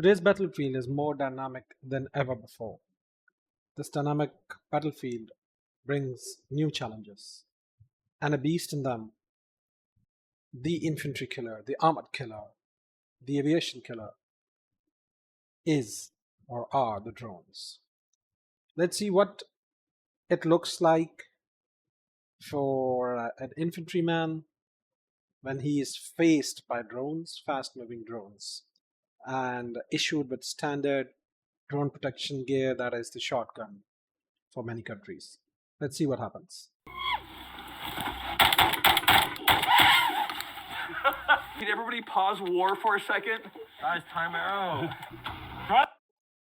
Today's battlefield is more dynamic than ever before. This dynamic battlefield brings new challenges, and a beast in them: the infantry killer, the armored killer, the aviation killer, is or are the drones. Let's see what it looks like for an infantryman when he is faced by drones, fast moving drones, and issued with standard drone protection gear, that is the shotgun for many countries. Let's see what happens. Can everybody pause war for a second? Guys, time arrow.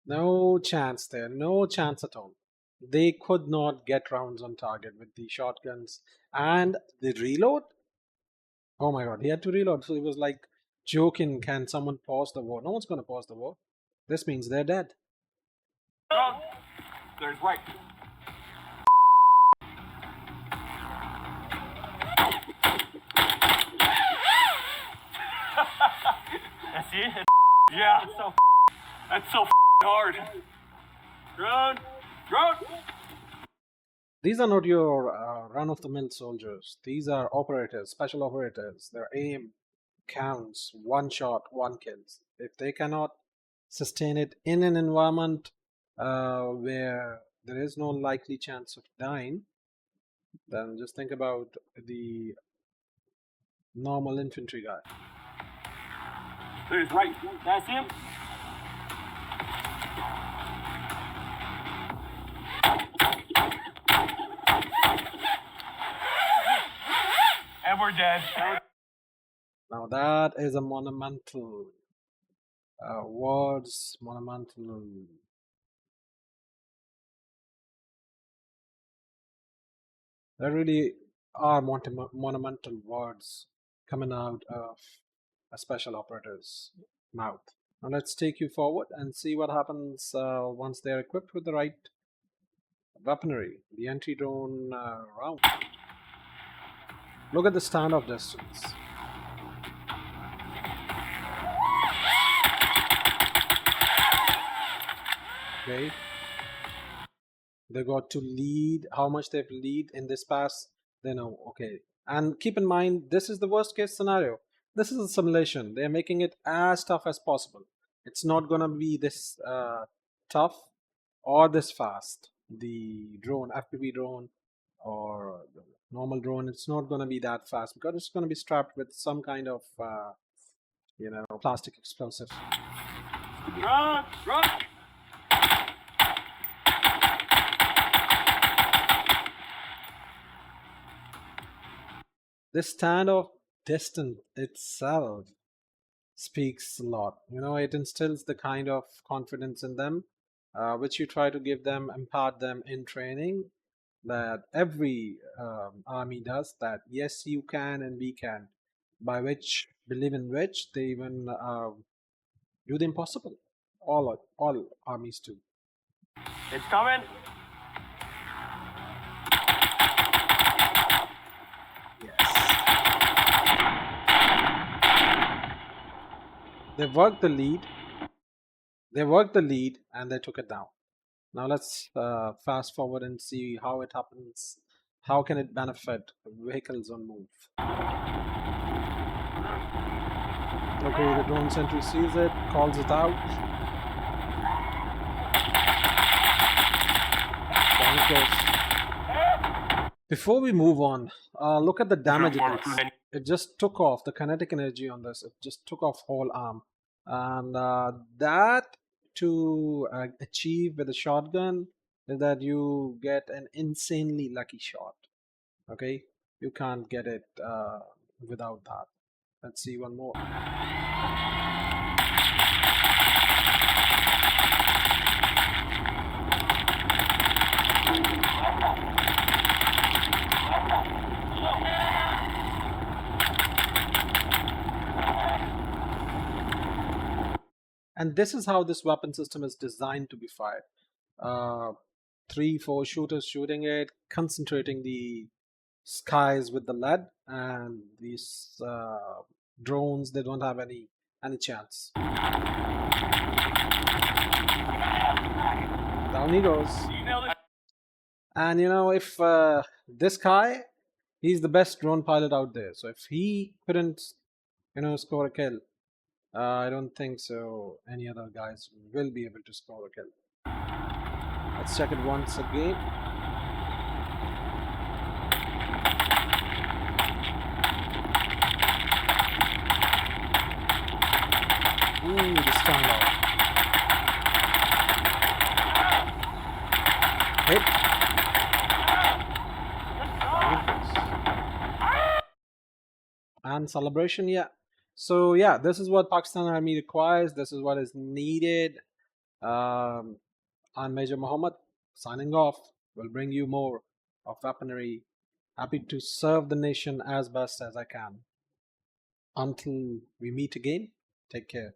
No chance there, no chance at all. They could not get rounds on target with the shotguns. And the reload? Oh my god, he had to reload. So he was like joking, can someone pause the war? No one's going to pause the war. This means they're dead. Wrong. There's right. That's it? Yeah, that's so hard. Drone! Drone! These are not your run-of-the-mill soldiers. These are operators, special operators. Their aim counts. One shot, one kills. If they cannot sustain it in an environment where there is no likely chance of dying, then just think about the normal infantry guy. There's right. That's him. And we're dead. Now that is a monumental words, monumental. There really are monumental words coming out of a special operator's mouth. Now let's take you forward and see what happens once they're equipped with the right weaponry, the anti-drone round. Look at the standoff distance. Okay. They got to lead, how much they've lead in this pass, they know, okay. And keep in mind, this is the worst case scenario. This is a simulation. They're making it as tough as possible. It's not gonna be this tough or this fast. The drone, FPV drone or the normal drone, it's not gonna be that fast because it's gonna be strapped with some kind of plastic explosive. Run! Run! This standoff distance itself speaks a lot. It instills the kind of confidence in them which you try to give them, impart them in training, that every army does, that yes, you can and we can, by which, believe in which, they even do the impossible. All armies do. It's coming. They worked the lead. They worked the lead and they took it down. Now let's fast forward and see how it happens. How can it benefit vehicles on move? Okay, the drone sentry sees it, calls it out. Before we move on, look at the damage it does. It just took off the kinetic energy on this. It just took off whole arm. And that to achieve with a shotgun is that you get an insanely lucky shot. Okay, you can't get it without that. Let's see one more. And this is how this weapon system is designed to be fired. 3-4 shooters shooting it, concentrating the skies with the lead, and these drones, they don't have any chance. Down he goes. You nailed it. And if this guy, he's the best drone pilot out there. So if he couldn't, score a kill, I don't think so any other guys will be able to score a kill. Let's check it once again. Ooh, the standoff. Hit. And celebration, yeah. So yeah, this is what Pakistan Army requires. This is what is needed. I'm Major Muhammad, signing off. Will bring you more of weaponry. Happy to serve the nation as best as I can. Until we meet again, take care.